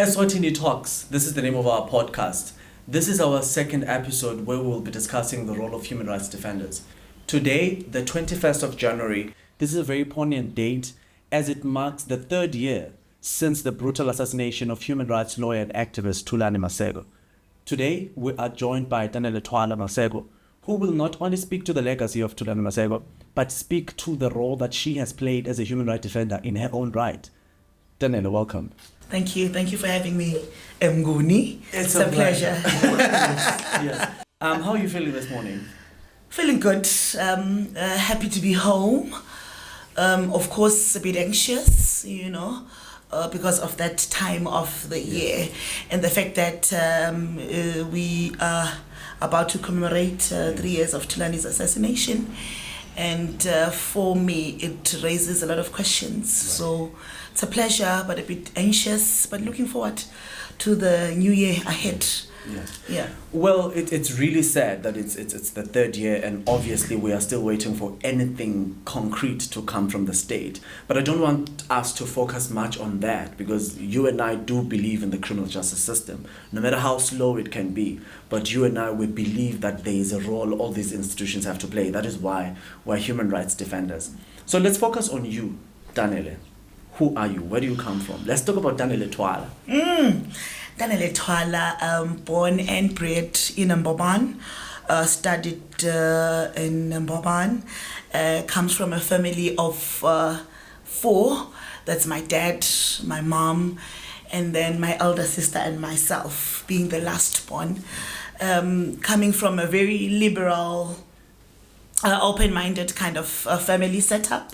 Eswatini Talks, this is the name of our podcast. This is our second episode where we'll be discussing the role of human rights defenders. Today, the 21st of January, this is a very poignant date as it marks the third year since the brutal assassination of human rights lawyer and activist Thulani Maseko. Today, we are joined by Tanele Maseko, who will not only speak to the legacy of Thulani Maseko, but speak to the role that she has played as a human rights defender in her own right. Tanele, welcome. Thank you. Thank you for having me, Mguni. It's a pleasure. Yes. How are you feeling this morning? Feeling good. Happy to be home. Of course, a bit anxious, because of that time of the year and the fact that we are about to commemorate 3 years of Thulani's assassination. And for me, it raises a lot of questions. Right. So it's a pleasure, but a bit anxious, but looking forward to the new year ahead. Yeah. Well, it's really sad that it's the third year, and obviously we are still waiting for anything concrete to come from the state. But I don't want us to focus much on that, because you and I do believe in the criminal justice system, no matter how slow it can be. But you and I, we believe that there is a role all these institutions have to play. That is why we're human rights defenders. So let's focus on you, Tanele. Who are you? Where do you come from? Let's talk about Tanele Thwala. Tanele Thwala, born and bred in Mboban, studied in Mboban, comes from a family of 4. That's my dad, my mom, and then my elder sister and myself, being the last born. Coming from a very liberal, open-minded kind of family setup.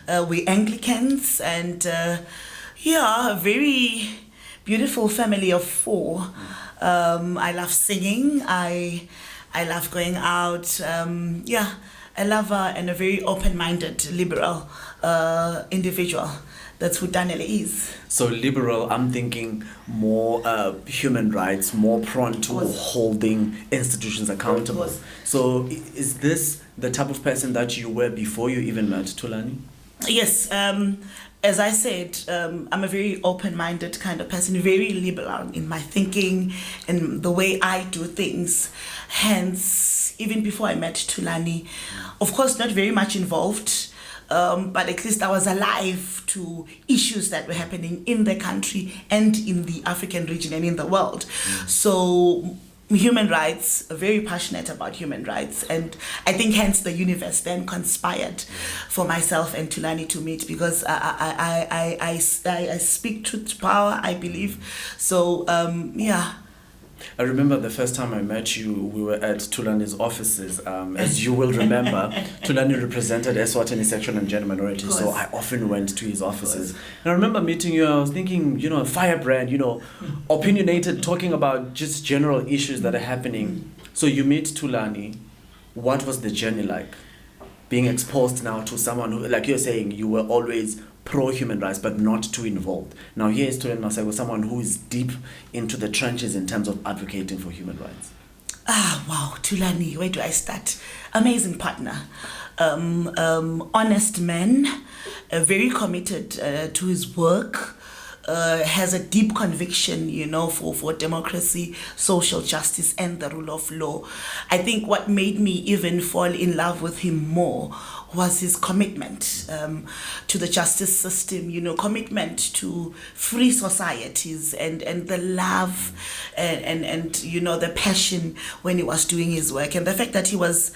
We're Anglicans, and a very beautiful family of 4. I love singing. I love going out. I love and a very open-minded, liberal individual. That's who Tanele is. So liberal, I'm thinking more human rights, more prone to holding institutions accountable. So is this the type of person that you were before you even met Thulani? Yes. As I said, I'm a very open-minded kind of person, very liberal in my thinking and the way I do things. Hence, even before I met Thulani, of course, not very much involved, but at least I was alive to issues that were happening in the country and in the African region and in the world. So human rights, very passionate about human rights, and I think hence the universe then conspired for myself and Thulani to meet, because I speak truth to power, I believe. So I remember the first time I met you, we were at Thulani's offices. As you will remember, Thulani represented Eswatini sexual and gender minorities, so I often went to his offices. And I remember meeting you, I was thinking, a firebrand, opinionated, talking about just general issues that are happening. So you meet Thulani. What was the journey like? Being exposed now to someone who, like you're saying, you were always pro-human rights, but not too involved. Now here is Thulani Maseko, someone who is deep into the trenches in terms of advocating for human rights. Wow, Thulani, where do I start? Amazing partner, honest man, very committed to his work, has a deep conviction, for democracy, social justice, and the rule of law. I think what made me even fall in love with him more was his commitment to the justice system, commitment to free societies, and the love and the passion when he was doing his work, and the fact that he was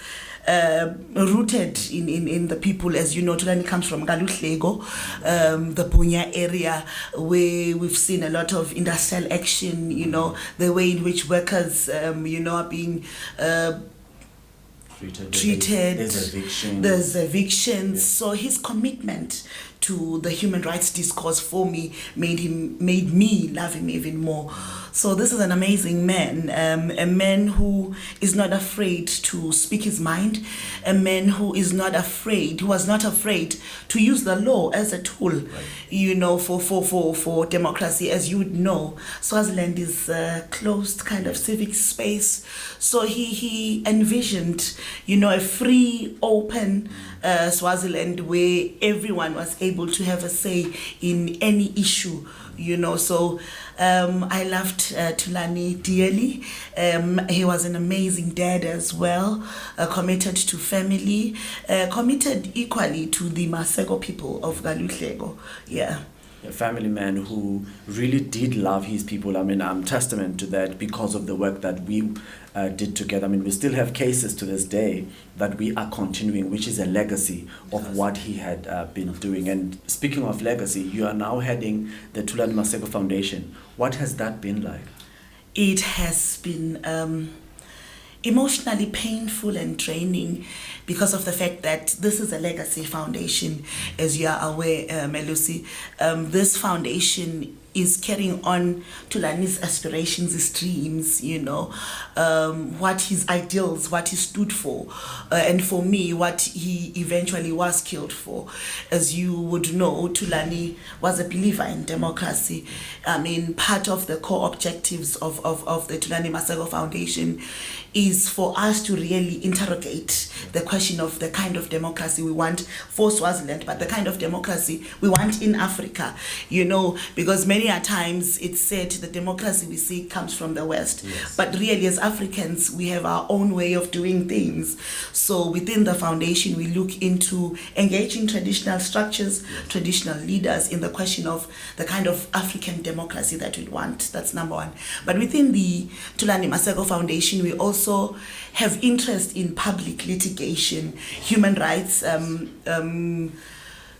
rooted in the people. As you know, Thulani comes from Galuhlego, the Punya area, where we've seen a lot of industrial action, the way in which workers, are being treated. There's evictions. Yes. So his commitment to the human rights discourse for me made me love him even more. So this is an amazing man, a man who is not afraid to speak his mind, a man who was not afraid to use the law as a tool, for democracy. As you would know, Swaziland is a closed kind of civic space. So he envisioned, a free, open Swaziland where everyone was able to have a say in any issue So I loved Thulani dearly. He was an amazing dad as well, committed to family, committed equally to the Maseko people of Galuhlego. Yeah. A family man who really did love his people. I mean, I'm testament to that because of the work that we did together. I mean, we still have cases to this day that we are continuing, which is a legacy of what he had been doing. And speaking of legacy, you are now heading the Thulani Maseko Foundation. What has that been like? It has been emotionally painful and draining because of the fact that this is a legacy foundation, as you are aware, Melusi. This foundation is carrying on Thulani's aspirations, his dreams, what his ideals, what he stood for, and for me, what he eventually was killed for. As you would know, Thulani was a believer in democracy. I mean, part of the core objectives of the Thulani Maseko Foundation is for us to really interrogate the question of the kind of democracy we want for Swaziland, but the kind of democracy we want in Africa, because many a times it's said the democracy we see comes from the West. Yes. But really, as Africans, we have our own way of doing things. So within the foundation, we look into engaging traditional structures, traditional leaders in the question of the kind of African democracy that we want. That's number one. But within the Thulani Maseko Foundation, we also have interest in public litigation, human rights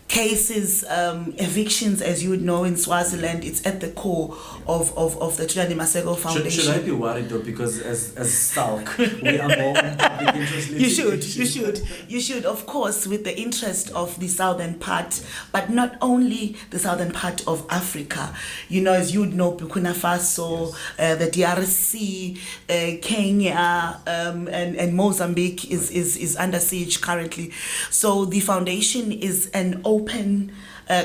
cases, evictions, as you would know, in Swaziland. It's at the core of the Thulani Maseko Foundation. Should I be worried though? Because as SADC, we are more on public interest litigation. You should, of course, with the interest of the southern part, but not only the southern part of Africa. As you would know, Burkina Faso, the DRC, Kenya, and Mozambique is under siege currently. So the foundation is an open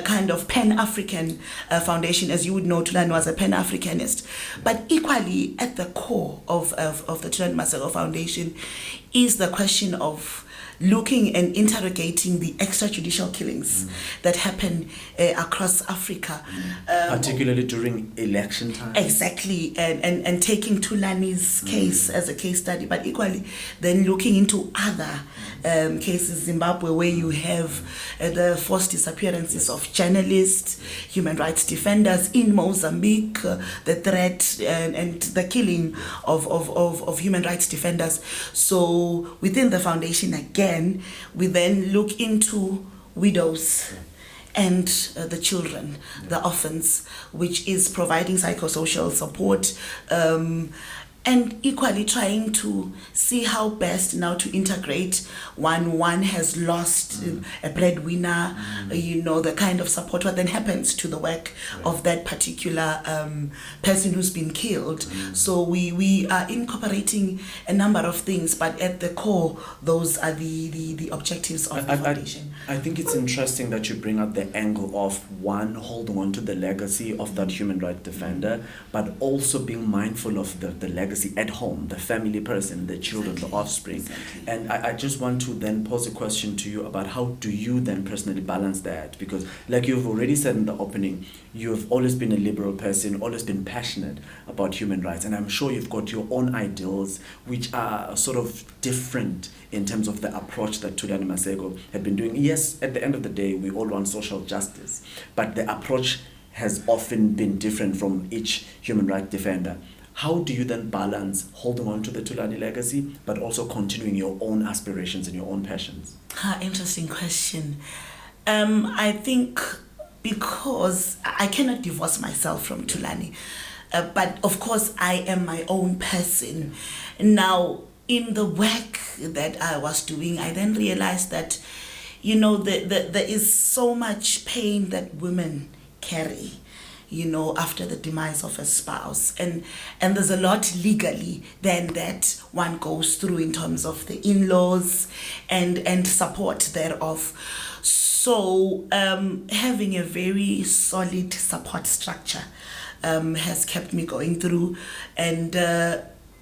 kind of Pan-African foundation. As you would know, Thulani was a Pan-Africanist. But equally at the core of the Thulani Maseko Foundation is the question of looking and interrogating the extrajudicial killings that happen across Africa. Particularly during election time. Exactly, and taking Thulani's case as a case study, but equally then looking into other cases, Zimbabwe, where you have the forced disappearances of journalists, human rights defenders, in Mozambique, the threat and the killing of human rights defenders. So within the foundation, again, we then look into widows and the children, the orphans, which is providing psychosocial support, and equally trying to see how best now to integrate one has lost a breadwinner, the kind of support, what then happens to the work of that particular person who's been killed. So we are incorporating a number of things, but at the core, those are the objectives of the foundation. I think it's interesting that you bring up the angle of one, holding on to the legacy of that human rights defender, but also being mindful of the legacy at home, the family person, the children, the offspring. And I just want to then pose a question to you about how do you then personally balance that? Because like you've already said in the opening, you've always been a liberal person, always been passionate about human rights. And I'm sure you've got your own ideals, which are sort of different in terms of the approach that Thulani Maseko had been doing. Yes, at the end of the day, we all want social justice, but the approach has often been different from each human rights defender. How do you then balance holding on to the Thulani legacy, but also continuing your own aspirations and your own passions? Interesting question. I think because I cannot divorce myself from Thulani, but of course I am my own person. Now, in the work that I was doing, I then realized that, there is so much pain that women carry, after the demise of a spouse. And there's a lot legally then that one goes through in terms of the in-laws and support thereof. So having a very solid support structure has kept me going through, and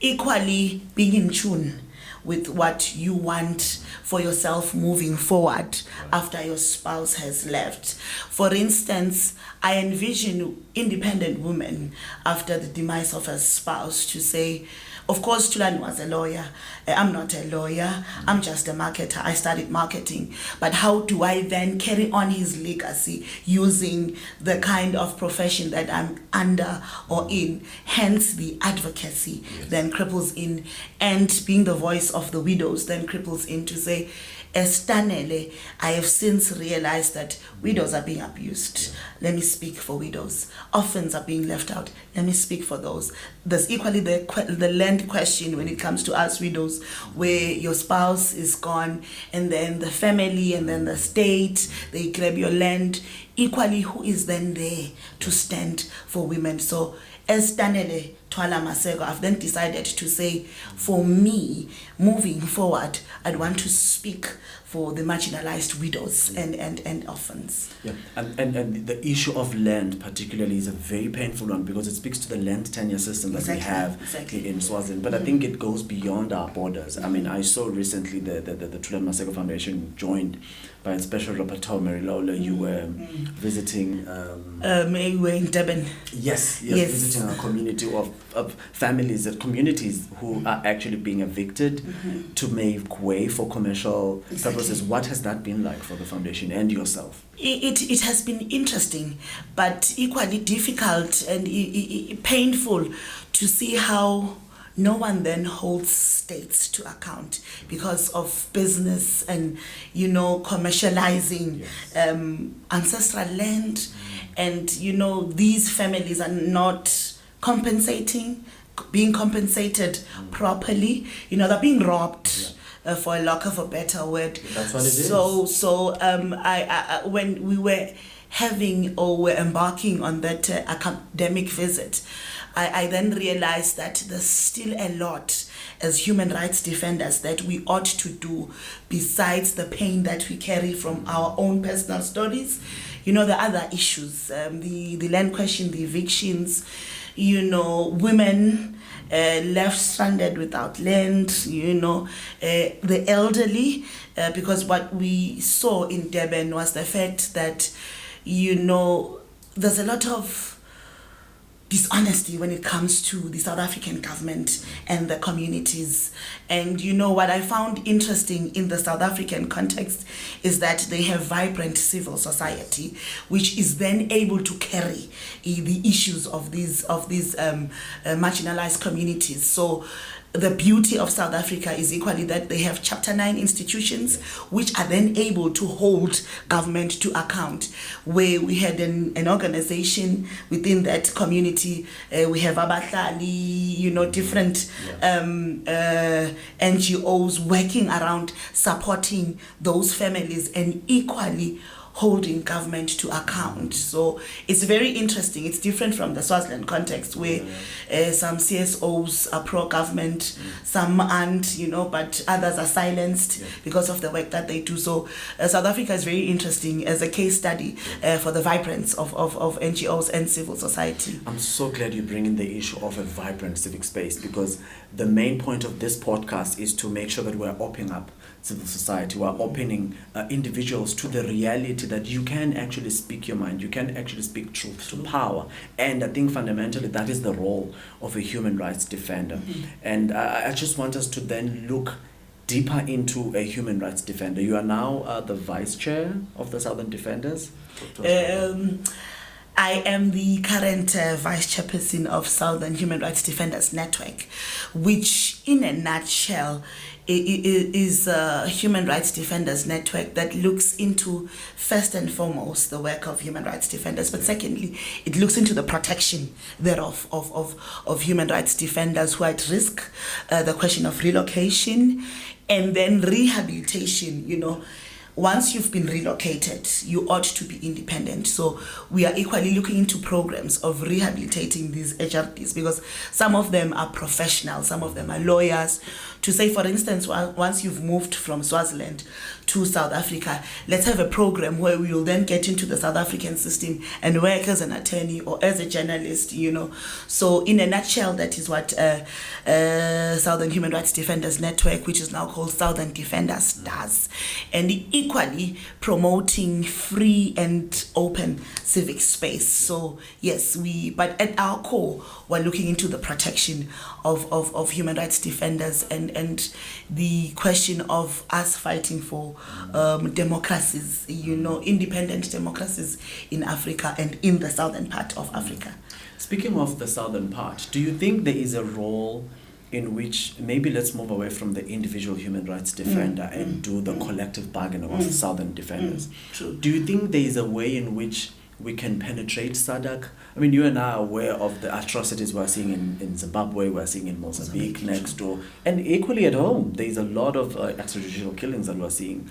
equally being in tune with what you want for yourself moving forward after your spouse has left. For instance, I envision independent women after the demise of a spouse to say, of course, Thulani was a lawyer. I'm not a lawyer. I'm just a marketer. I studied marketing. But how do I then carry on his legacy using the kind of profession that I'm under or in? Hence, the advocacy then cripples in, and being the voice of the widows then cripples in to say, as Tanele, I have since realized that widows are being abused. Let me speak for widows. Orphans are being left out. Let me speak for those. There's equally the land question when it comes to us widows, where your spouse is gone, and then the family, and then the state, they grab your land. Equally, who is then there to stand for women? So, as Tanele Thwala Maseko, I've then decided to say, for me, moving forward, I'd want to speak for the marginalized widows and orphans. Yeah, and the issue of land particularly is a very painful one, because it speaks to the land tenure system that we have in Swaziland. But I think it goes beyond our borders. I mean, I saw recently the Thulani Maseko Foundation joined by its Special Rapporteur Mary Lola. You were visiting... we were in Durban. Yes, visiting a community of families, communities who are actually being evicted to make way for commercial purposes. What has that been like for the foundation and yourself? It has been interesting, but equally difficult and painful to see how no one then holds states to account because of business and, commercializing ancestral land. And, these families are not being compensated properly. They're being robbed. For a lack of a better word. That's what it is. So I when we were were embarking on that academic visit, I then realized that there's still a lot as human rights defenders that we ought to do besides the pain that we carry from our own personal stories. The other issues, the land question, the evictions, women left stranded without land, the elderly, because what we saw in Durban was the fact that, there's a lot of dishonesty when it comes to the South African government and the communities. And what I found interesting in the South African context is that they have vibrant civil society, which is then able to carry the issues of these marginalized communities. So the beauty of South Africa is equally that they have Chapter 9 institutions, which are then able to hold government to account. Where we had an organization within that community, we have Abahlali, different NGOs working around supporting those families and equally holding government to account. So it's very interesting. It's different from the Swaziland context, where some CSOs are pro-government, some aren't, but others are silenced because of the work that they do. So South Africa is very interesting as a case study for the vibrance of NGOs and civil society. I'm so glad you bring in the issue of a vibrant civic space, because the main point of this podcast is to make sure that we're opening up civil society, we're opening individuals to the reality that you can actually speak your mind, you can actually speak truth to power. And I think fundamentally that is the role of a human rights defender. And I just want us to then look deeper into a human rights defender. You are now the vice chair of the Southern Defenders. I am the current vice chairperson of Southern Human Rights Defenders Network, which in a nutshell is a human rights defenders network that looks into, first and foremost, the work of human rights defenders, but secondly, it looks into the protection thereof of human rights defenders who are at risk, the question of relocation, and then rehabilitation. Once you've been relocated, you ought to be independent. So we are equally looking into programs of rehabilitating these HRDs, because some of them are professionals, some of them are lawyers. To say, for instance, once you've moved from Swaziland to South Africa. Let's have a program where we will then get into the South African system and work as an attorney or as a journalist, you know. So in a nutshell, that is what Southern Human Rights Defenders Network, which is now called Southern Defenders, does. And equally promoting free and open civic space. So yes, but at our core, we're looking into the protection of human rights defenders and the question of us fighting for democracies, you know, independent democracies in Africa and in the southern part of Africa. Speaking of the southern part, do you think there is a role in which, maybe let's move away from the individual human rights defender and do the collective bargaining of southern defenders? True. Do you think there is a way in which we can penetrate SADC? I mean, you and I are aware of the atrocities we're seeing in Zimbabwe, we're seeing in Mozambique next door, and equally at home, there's a lot of extrajudicial killings that we're seeing.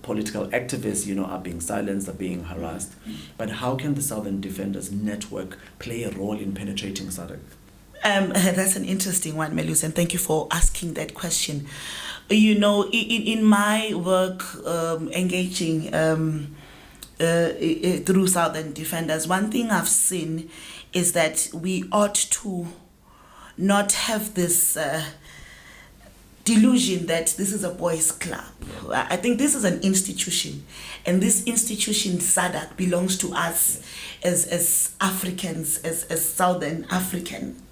Political activists, you know, are being silenced, are being harassed. But how can the Southern Defenders Network play a role in penetrating SADC? That's an interesting one, Melus, and thank you for asking that question. You know, in my work engaging through Southern Defenders, one thing I've seen is that we ought to not have this delusion that this is a boys' club. I think this is an institution, and this institution, SADC, belongs to us as Africans, as Southern African.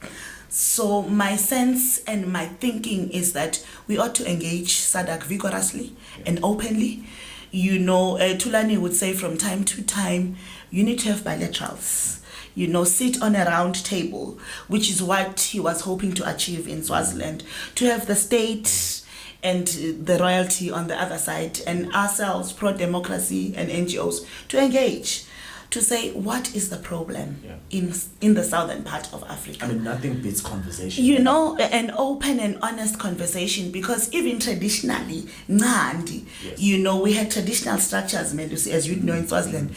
So my sense and my thinking is that we ought to engage SADC vigorously and openly. You know, Thulani would say from time to time, you need to have bilaterals. You know, sit on a round table, which is what he was hoping to achieve in Swaziland, to have the state and the royalty on the other side, and ourselves, pro-democracy and NGOs, to engage, to say what is the problem in the southern part of Africa. I mean, nothing beats conversation. You know, an open and honest conversation, because even traditionally, Ngandi, you know, we had traditional structures, Melusi, as you know, in Swaziland,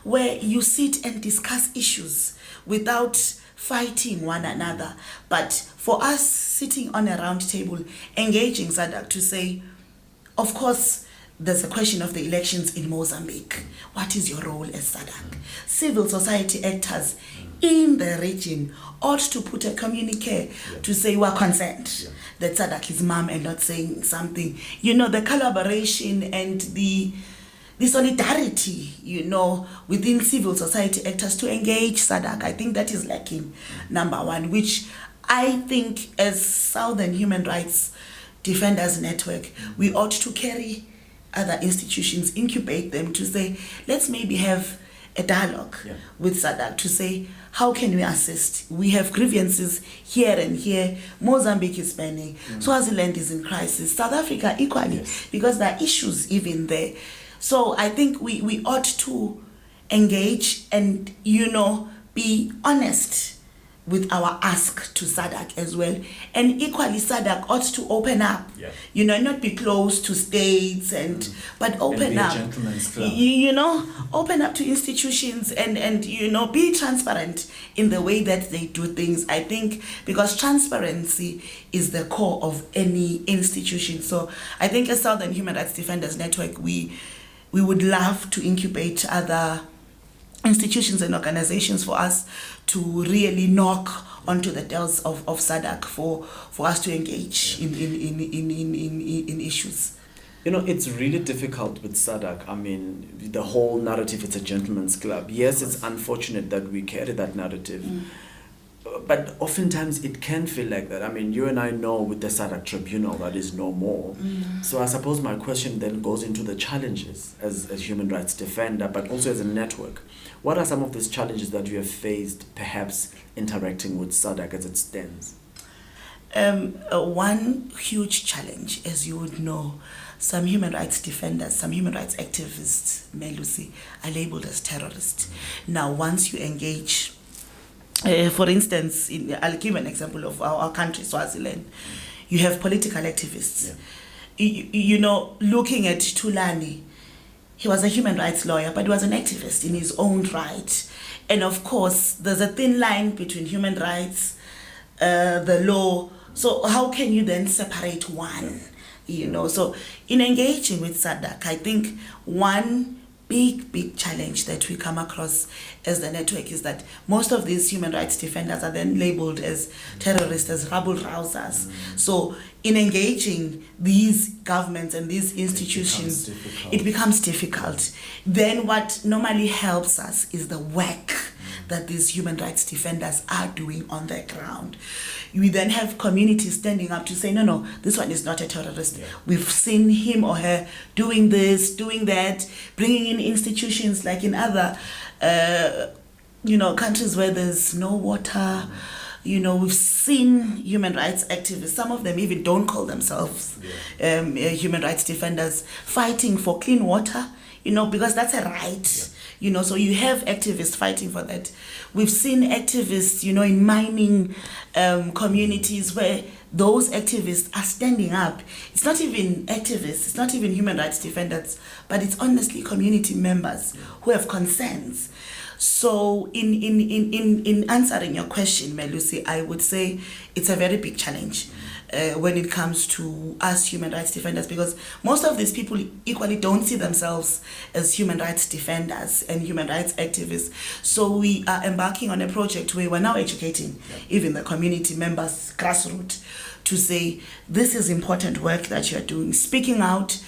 where you sit and discuss issues without fighting one another. But for us, sitting on a round table, engaging SADC to say, of course, there's a question of the elections in Mozambique. What is your role as SADC? Civil society actors in the region ought to put a communique to say we're concerned that SADC is mum and not saying something. You know, the collaboration and the solidarity, you know, within civil society actors to engage SADC, I think that is lacking, number one, which I think as Southern Human Rights Defenders Network, we ought to carry other institutions, incubate them to say, let's maybe have a dialogue with SADC to say, how can we assist? We have grievances here and here. Mozambique is burning. Swaziland is in crisis. South Africa equally, because there are issues even there. So I think we ought to engage and, you know, be honest with our ask to SADC as well. And equally, SADC ought to open up, you know, not be close to states, but open up, you know, open up to institutions and, you know, be transparent in the way that they do things. I think because transparency is the core of any institution. So I think as Southern Human Rights Defenders Network, we would love to incubate other institutions and organizations for us to really knock onto the doors of SADC for us to engage in issues. You know, it's really difficult with SADC. I mean, the whole narrative, it's a gentleman's club. Yes, it's unfortunate that we carry that narrative. But oftentimes it can feel like that. I mean, you and I know with the SADC tribunal that is no more. So I suppose my question then goes into the challenges as human rights defender, but also as a network. What are some of these challenges that you have faced, perhaps interacting with SADC as it stands? One huge challenge, as you would know, some human rights defenders, some human rights activists, Melusi, are labeled as terrorists. Now, once you engage, for instance, I'll give an example of our country, Swaziland. You have political activists. You know, looking at Thulani, he was a human rights lawyer, but he was an activist in his own right. And of course, there's a thin line between human rights, the law, So how can you then separate one? So in engaging with SADC, I think one big challenge that we come across as the network is that most of these human rights defenders are then labeled as terrorists, as rabble rousers. So in engaging these governments and these institutions, it becomes difficult. Then what normally helps us is the work that these human rights defenders are doing on the ground. We then have communities standing up to say, no, this one is not a terrorist. Yeah. We've seen him or her doing this, doing that, bringing in institutions like in other, countries where there's no water. We've seen human rights activists, some of them even don't call themselves human rights defenders, fighting for clean water, because that's a right. Yeah. So you have activists fighting for that. We've seen activists, in mining communities where those activists are standing up. It's not even activists, it's not even human rights defenders, but it's honestly community members who have concerns. So in answering your question, Melusi, I would say it's a very big challenge when it comes to us human rights defenders, because most of these people equally don't see themselves as human rights defenders and human rights activists. So we are embarking on a project where we're now educating even the community members, grassroots, to say this is important work that you're doing. Speaking out,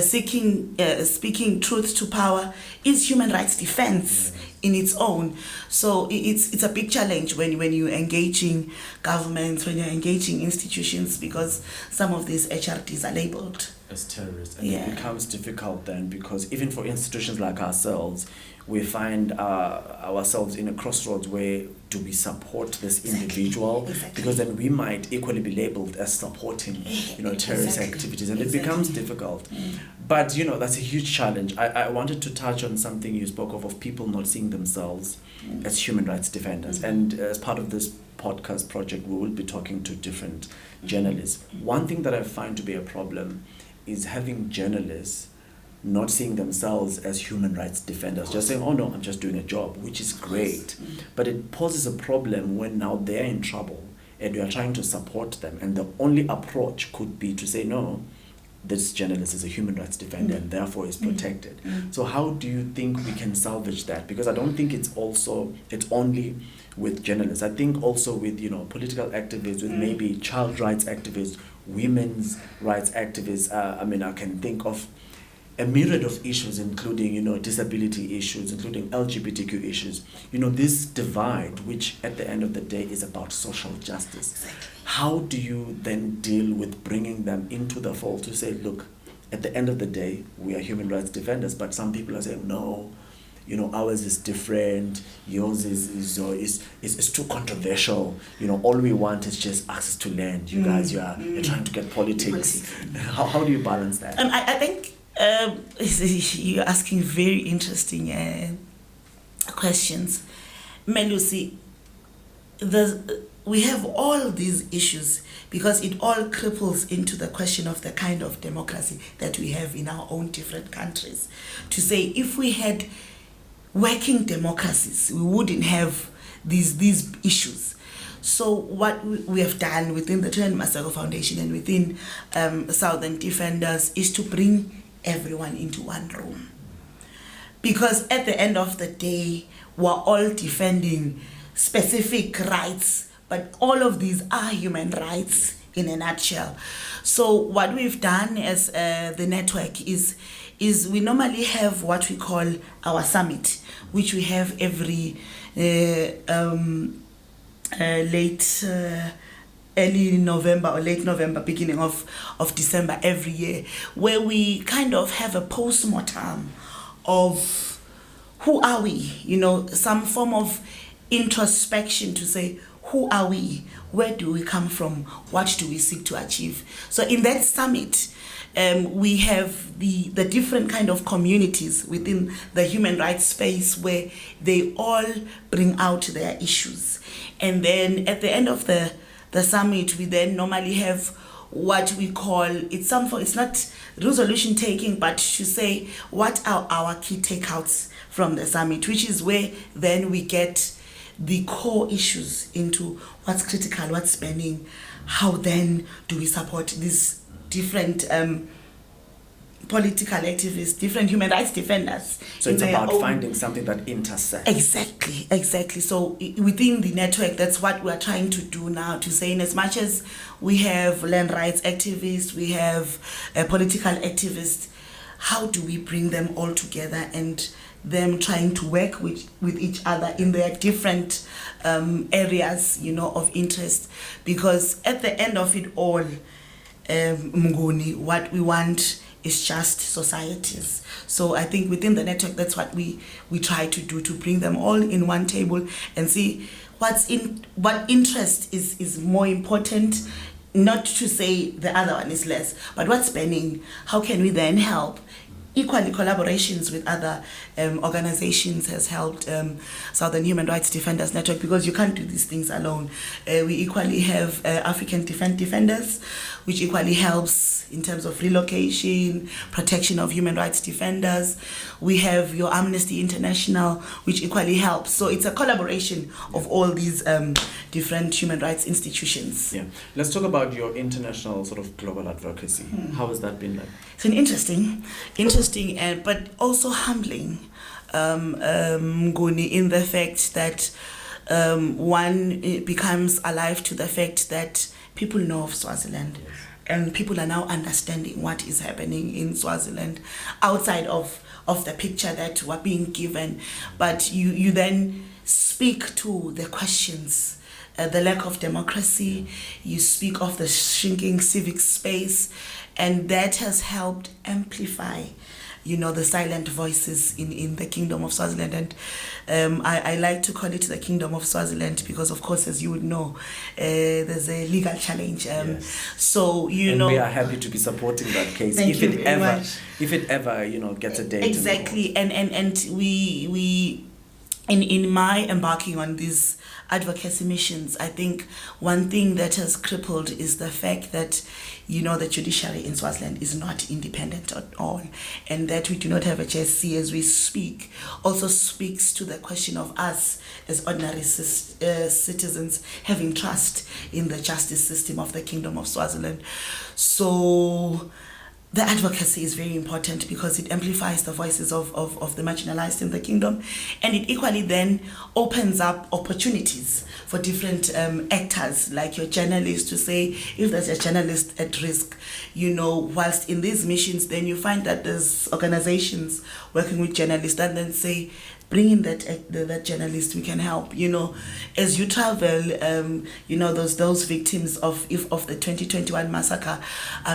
speaking truth to power is human rights defense in its own. So it's a big challenge when you're engaging governments, when you're engaging institutions, because some of these HRDs are labeled as terrorists. And it becomes difficult then, because even for institutions like ourselves, we find ourselves in a crossroads where do we support this individual? Exactly. Because then we might equally be labeled as supporting, terrorist activities, and it becomes difficult. But, that's a huge challenge. I wanted to touch on something you spoke of people not seeing themselves as human rights defenders. And as part of this podcast project, we will be talking to different journalists. One thing that I find to be a problem is having journalists not seeing themselves as human rights defenders, just saying, oh no, I'm just doing a job, which is great. But it poses a problem when now they're in trouble and we are trying to support them, and the only approach could be to say, no, this journalist is a human rights defender and therefore is protected. So how do you think we can salvage that? Because I don't think it's only with journalists. I think also with political activists, with maybe child rights activists, women's rights activists. I can think of a myriad of issues, including disability issues, including LGBTQ issues. This divide, which at the end of the day is about social justice. Exactly. How do you then deal with bringing them into the fold to say, look, at the end of the day, we are human rights defenders, but some people are saying, no, ours is different, yours is too controversial. All we want is just access to land. You guys, you're trying to get politics. How do you balance that? I think you're asking very interesting questions. Melusi, we have all these issues because it all cripples into the question of the kind of democracy that we have in our own different countries. To say, if we had working democracies, we wouldn't have these issues. So what we have done within the Tanele Maseko Foundation and within Southern Defenders is to bring everyone into one room. Because at the end of the day, we're all defending specific rights, but all of these are human rights in a nutshell. So what we've done as the network is we normally have what we call our summit, which we have every early November or late November, beginning of December every year, where we kind of have a post-mortem of who are we, some form of introspection to say, who are we? Where do we come from? What do we seek to achieve? So in that summit, we have the different kind of communities within the human rights space where they all bring out their issues. And then at the end of the summit, we then normally have what we call, it's not resolution taking, but to say what are our key takeouts from the summit, which is where then we get the core issues into what's critical, what's burning, how then do we support these different political activists, different human rights defenders? So it's about finding something that intersects. Exactly. So within the network, that's what we're trying to do now, to say, in as much as we have land rights activists, we have political activists, how do we bring them all together and them trying to work with each other in their different areas, of interest? Because at the end of it all, Mnguni, what we want is just societies. So I think within the network, that's what we try to do, to bring them all in one table and see what interest is more important. Not to say the other one is less, but what's burning, how can we then help? Equally, collaborations with other organizations has helped Southern Human Rights Defenders Network, because you can't do these things alone. We equally have African Defenders, which equally helps in terms of relocation, protection of human rights defenders. We have your Amnesty International, which equally helps. So it's a collaboration of all these different human rights institutions. Yeah. Let's talk about your international sort of global advocacy. How has that been like? It's been interesting, but also humbling, Nguni, in the fact that one becomes alive to the fact that people know of Swaziland. Yes. And people are now understanding what is happening in Swaziland outside of the picture that we're being given. But you then speak to the questions, the lack of democracy, you speak of the shrinking civic space, and that has helped amplify the silent voices in the Kingdom of Swaziland. And I like to call it the Kingdom of Swaziland because, of course, as you would know, there's a legal challenge. Yes. So, and we are happy to be supporting that case if it ever gets a date. Exactly. And we in my embarking on these advocacy missions, I think one thing that has crippled is the fact that the judiciary in Swaziland is not independent at all, and that we do not have a JSC as we speak also speaks to the question of us as ordinary citizens having trust in the justice system of the Kingdom of Swaziland. So the advocacy is very important because it amplifies the voices of the marginalized in the kingdom, and it equally then opens up opportunities for different actors like your journalists to say, if there's a journalist at risk, whilst in these missions, then you find that there's organizations working with journalists that then say, bring in that journalist, we can help. As you travel, those victims of the 2021 massacre,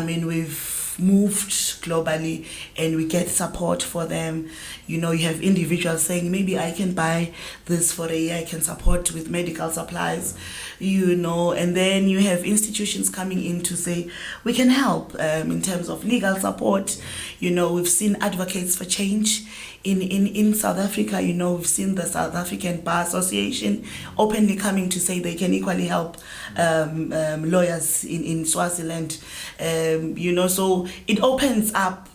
we've moved globally and we get support for them. You have individuals saying, maybe I can buy this for a year, I can support with medical supplies, and then you have institutions coming in to say, we can help in terms of legal support. We've seen advocates for change in South Africa. We've seen the South African Bar Association openly coming to say they can equally help lawyers in Swaziland. So it opens up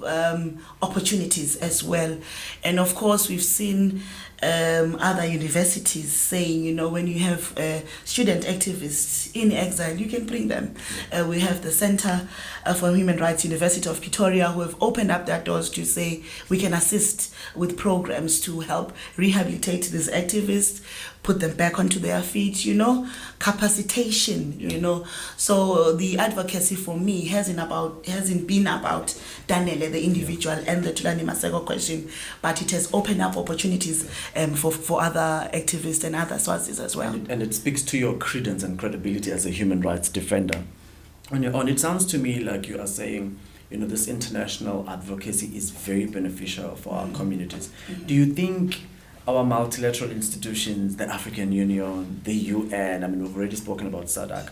opportunities as well. And of course, we've seen other universities saying, when you have student activists in exile, you can bring them. We have the Center for Human Rights, University of Pretoria, who have opened up their doors to say we can assist with programs to help rehabilitate these activists, put them back onto their feet, capacitation, So the advocacy for me hasn't been about Tanele, the individual, and the Thulani Maseko question, but it has opened up opportunities for other activists and other sources as well. And it speaks to your credence and credibility as a human rights defender. And it sounds to me like you are saying, this international advocacy is very beneficial for our communities. Mm-hmm. Do you think our multilateral institutions, the African Union, the UN, we've already spoken about SADC,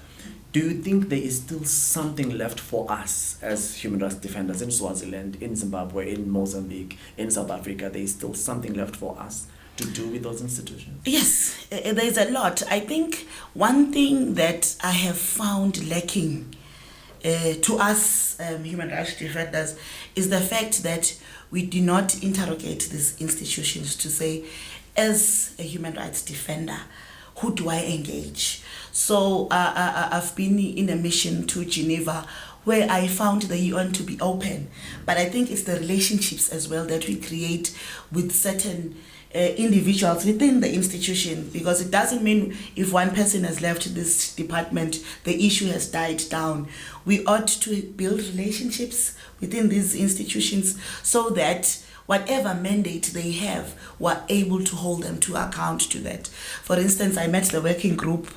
do you think there is still something left for us as human rights defenders in Swaziland, in Zimbabwe, in Mozambique, in South Africa? There is still something left for us to do with those institutions? Yes, there's a lot. I think one thing that I have found lacking to us human rights defenders is the fact that we do not interrogate these institutions to say, as a human rights defender, who do I engage? So I've been in a mission to Geneva where I found the UN to be open. But I think it's the relationships as well that we create with certain individuals within the institution, because it doesn't mean if one person has left this department, the issue has died down. We ought to build relationships within these institutions so that whatever mandate they have, we're able to hold them to account to that. For instance, I met the working group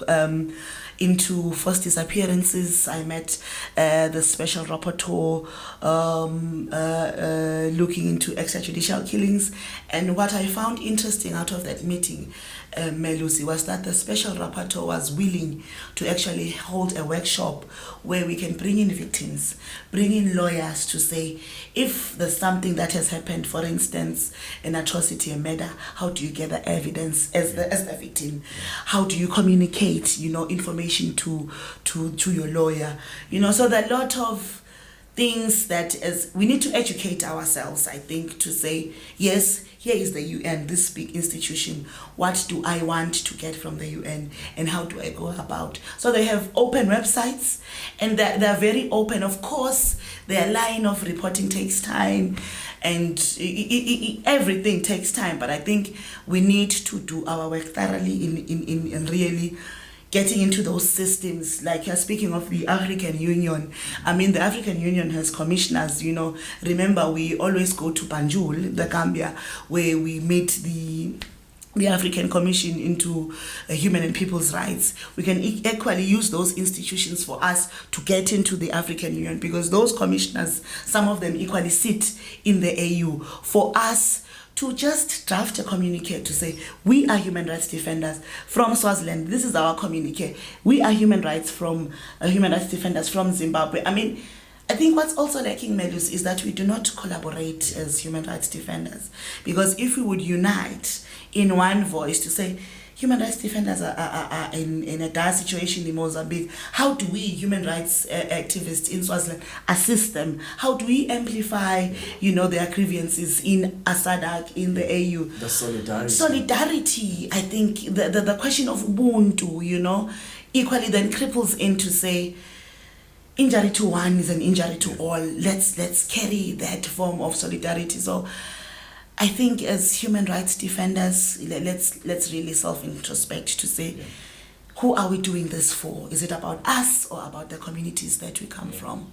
into forced disappearances. I met the special rapporteur looking into extrajudicial killings. And what I found interesting out of that meeting, Melusi, was that the special rapporteur was willing to actually hold a workshop where we can bring in victims, bring in lawyers to say, if there's something that has happened, for instance, an atrocity, a murder, how do you gather evidence as the victim? How do you communicate, information to your lawyer? So there are a lot of things that as we need to educate ourselves, I think, to say, yes, here is the UN, this big institution. What do I want to get from the UN and how do I go about? So they have open websites and they're very open. Of course, their line of reporting takes time and everything takes time. But I think we need to do our work thoroughly in really getting into those systems. Like you're speaking of the African Union. I mean, the African Union has commissioners, Remember, we always go to Banjul, the Gambia, where we meet the African Commission into Human and People's Rights. We can equally use those institutions for us to get into the African Union, because those commissioners, some of them equally sit in the AU. For us to just draft a communique to say, we are human rights defenders from Swaziland. This is our communique. We are human rights defenders from Zimbabwe. I mean, I think what's also lacking, Melus, is that we do not collaborate as human rights defenders. Because if we would unite in one voice to say, human rights defenders are in a dire situation in Mozambique, how do we, human rights activists in Swaziland, assist them? How do we amplify, their grievances in SADC, in the AU? The solidarity. Solidarity, I think, the question of Ubuntu, equally then cripples in to say, injury to one is an injury to all. Let's carry that form of solidarity. So I think as human rights defenders, let's really self-introspect to say, who are we doing this for? Is it about us or about the communities that we come from?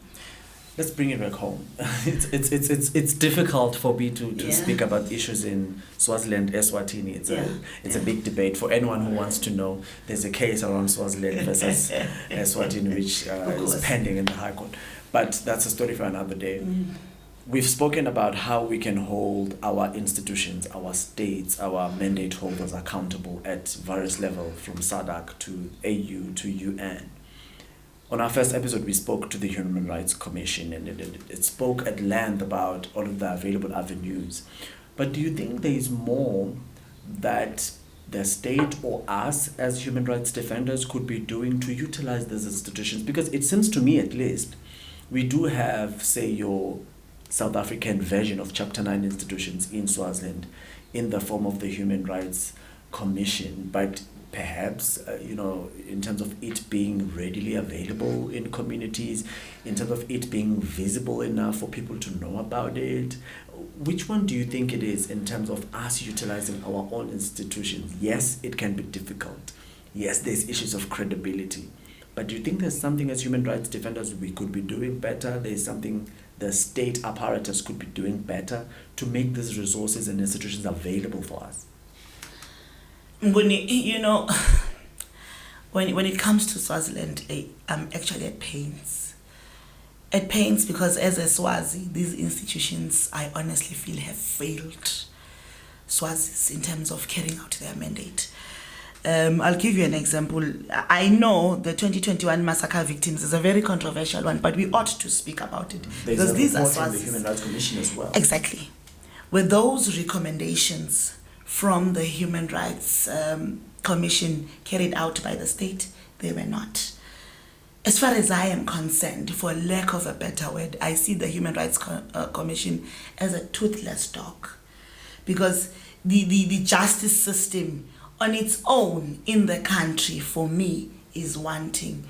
Let's bring it back home. It's difficult for me to speak about issues in Swaziland, Eswatini. It's a big debate. For anyone who wants to know, there's a case around Swaziland versus Eswatini, which is pending in the High Court. But that's a story for another day. We've spoken about how we can hold our institutions, our states, our mandate holders accountable at various levels, from SADC to AU to UN. On our first episode, we spoke to the Human Rights Commission, and it spoke at length about all of the available avenues. But do you think there is more that the state or us as human rights defenders could be doing to utilize these institutions? Because it seems to me, at least, we do have, say, your South African version of Chapter 9 institutions in Swaziland in the form of the Human Rights Commission, but perhaps, in terms of it being readily available in communities, in terms of it being visible enough for people to know about it, which one do you think it is in terms of us utilizing our own institutions? Yes, it can be difficult. Yes, there's issues of credibility. But do you think there's something as human rights defenders we could be doing better? There's something the state apparatus could be doing better to make these resources and institutions available for us? When it comes to Swaziland, I'm actually at pains. At pains because as a Swazi, these institutions, I honestly feel, have failed Swazis in terms of carrying out their mandate. I'll give you an example. I know the 2021 massacre victims is a very controversial one, but we ought to speak about it. There's because these are report from the Swazis. Human Rights Commission as well. Exactly. With those recommendations from the Human Rights Commission carried out by the state, they were not. As far as I am concerned, for lack of a better word, I see the Human Rights Commission as a toothless dog, because the justice system on its own in the country, for me, is wanting.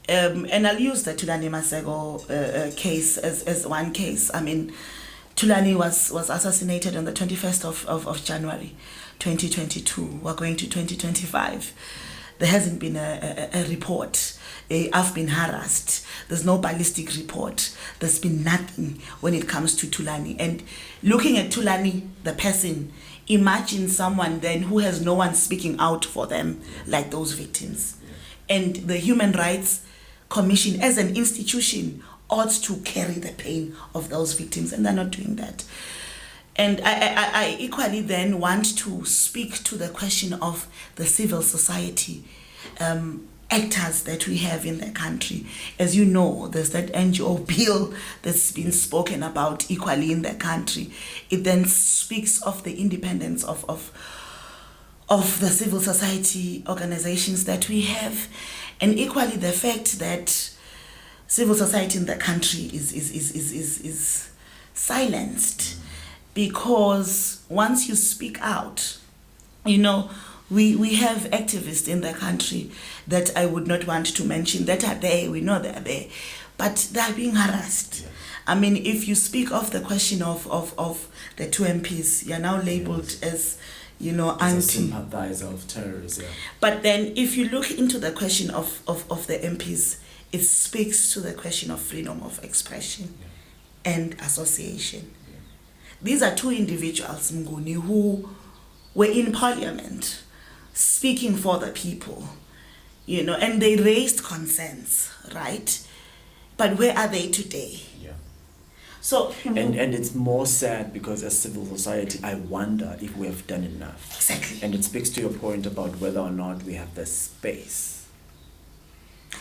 And I'll use the Thulani Maseko case as one case. I mean, Thulani was assassinated on the 21st of January 2022. We're going to 2025. There hasn't been a report. I've been harassed. There's no ballistic report. There's been nothing when it comes to Thulani. And looking at Thulani, the person, imagine someone then who has no one speaking out for them, like those victims. And the Human Rights Commission as an institution ought to carry the pain of those victims, and they're not doing that. And I equally then want to speak to the question of the civil society actors that we have in the country. As you know, there's that NGO bill that's been spoken about equally in the country. It then speaks of the independence of the civil society organizations that we have, and equally the fact that civil society in the country is silenced, because once you speak out, you know, we have activists in the country that I would not want to mention that are there, we know they're there, but they're being harassed. Yeah. I mean, if you speak of the question of the two MPs, you're now labeled as, you know, anti sympathizer of terrorism. Yeah. But then if you look into the question of the MPs, it speaks to the question of freedom of expression and association. Yeah. These are two individuals, Mnguni, who were in parliament speaking for the people, you know, and they raised concerns, right? But where are they today? Yeah. So and it's more sad because as civil society, I wonder if we have done enough. Exactly. And it speaks to your point about whether or not we have the space.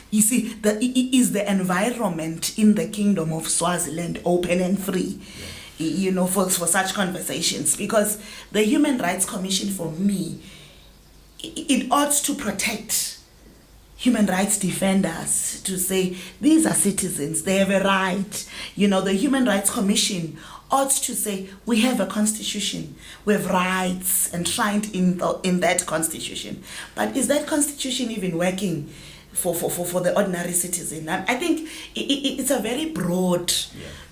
You see, is the environment in the Kingdom of Swaziland open and free? Yeah. You know, for such conversations? Because the Human Rights Commission, for me, it ought to protect human rights defenders, to say these are citizens, they have a right. You know, the Human Rights Commission ought to say we have a constitution, we have rights enshrined in that constitution. But is that constitution even working for the ordinary citizen? I think it's a very broad,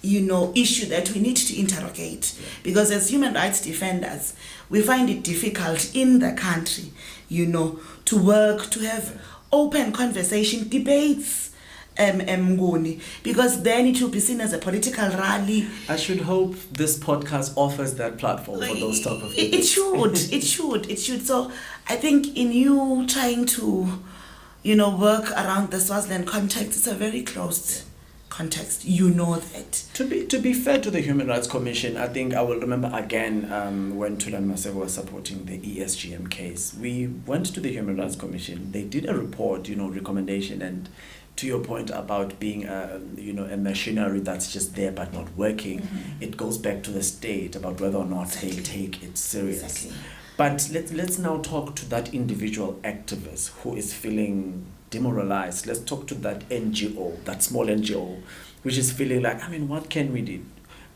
you know, issue that we need to interrogate, because as human rights defenders, we find it difficult in the country, you know, to work, to have open conversation, debates, Mnguni, because then it will be seen as a political rally. I should hope this podcast offers that platform for those type of debates. It should. So I think in you trying to, you know, work around the Swaziland context, it's a very closed context. You know that. To be fair to the Human Rights Commission, I think I will remember again when Thulani Maseko was supporting the ESGM case. We went to the Human Rights Commission. They did a report, you know, recommendation, and to your point about being a machinery that's just there but not working, it goes back to the state about whether or not they take it serious. Exactly. But let's now talk to that individual activist who is feeling demoralized. Let's talk to that NGO, that small NGO, which is feeling like, I mean, what can we do?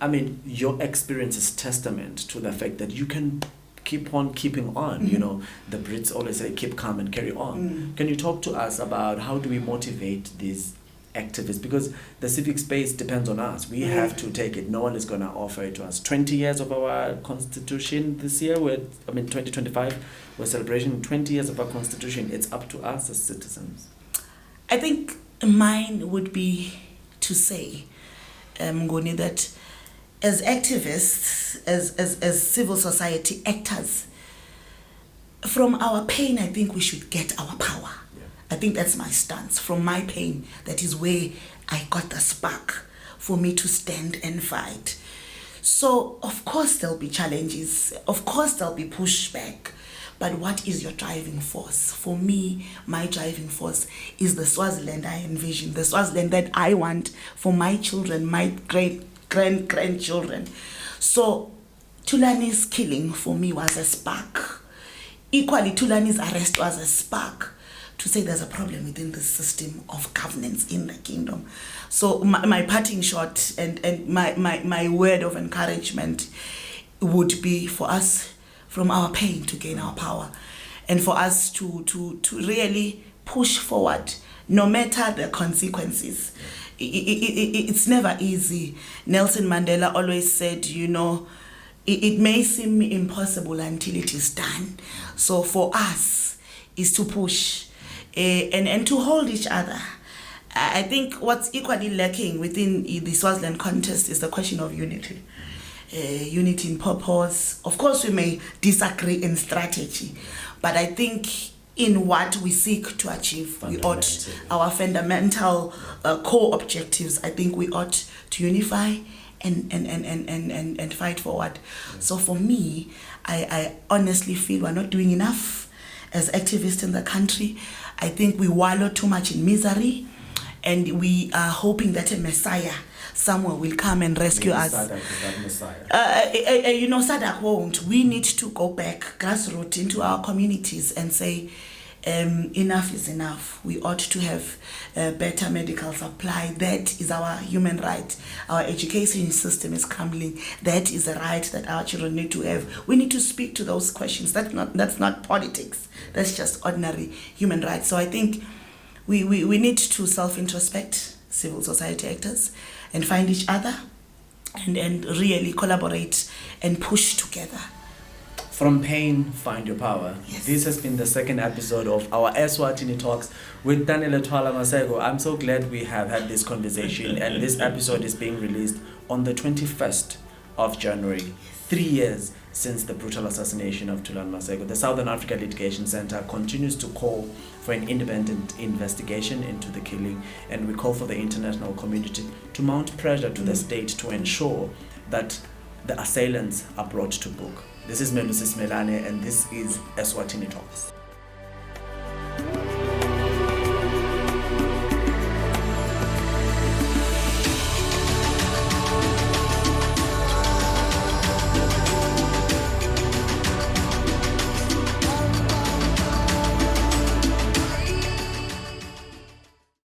I mean, your experience is testament to the fact that you can keep on keeping on. You know, the Brits always say, keep calm and carry on. Can you talk to us about how do we motivate these activists? Because the civic space depends on us. We have to take it. No one is going to offer it to us. 20 years of our constitution this year, 2025, we're celebrating 20 years of our constitution. It's up to us as citizens. I think mine would be to say, Mnguni, that as activists, as civil society actors, from our pain, I think we should get our power. I think that's my stance. From my pain, that is where I got the spark for me to stand and fight. So, of course, there'll be challenges. Of course, there'll be pushback. But what is your driving force? For me, my driving force is the Swaziland I envision, the Swaziland that I want for my children, my grandchildren. So, Thulani's killing for me was a spark. Equally, Thulani's arrest was a spark to say there's a problem within the system of governance in the kingdom. So my parting shot and my word of encouragement would be for us, from our pain, to gain our power. and for us to really push forward, no matter the consequences. It's never easy. Nelson Mandela always said, it may seem impossible until it is done. So for us is to push and to hold each other. I think what's equally lacking within the Swaziland contest is the question of unity. Unity in purpose. Of course, we may disagree in strategy, but I think in what we seek to achieve, we ought, our fundamental core objectives, I think we ought to unify and fight forward. So for me, I honestly feel we're not doing enough as activists in the country. I think we wallow too much in misery, and we are hoping that a messiah somewhere will come and rescue us. SADC is that messiah. SADC won't. We need to go back grassroots into our communities and say, enough is enough. We ought to have better medical supply. That is our human right. Our education system is crumbling. That is a right that our children need to have. We need to speak to those questions. That's not politics. That's just ordinary human rights. So I think we need to self-introspect, civil society actors, and find each other and really collaborate and push together. From pain, find your power. Yes. This has been the second episode of our Eswatini Talks with Tanele Maseko. I'm so glad we have had this conversation, and this episode is being released on the 21st of January, 3 years since the brutal assassination of Thulani Maseko. The Southern Africa Litigation Center continues to call for an independent investigation into the killing, and we call for the international community to mount pressure to the state to ensure that the assailants are brought to book. This is Melusi Smelane, and this is Eswatini Talks.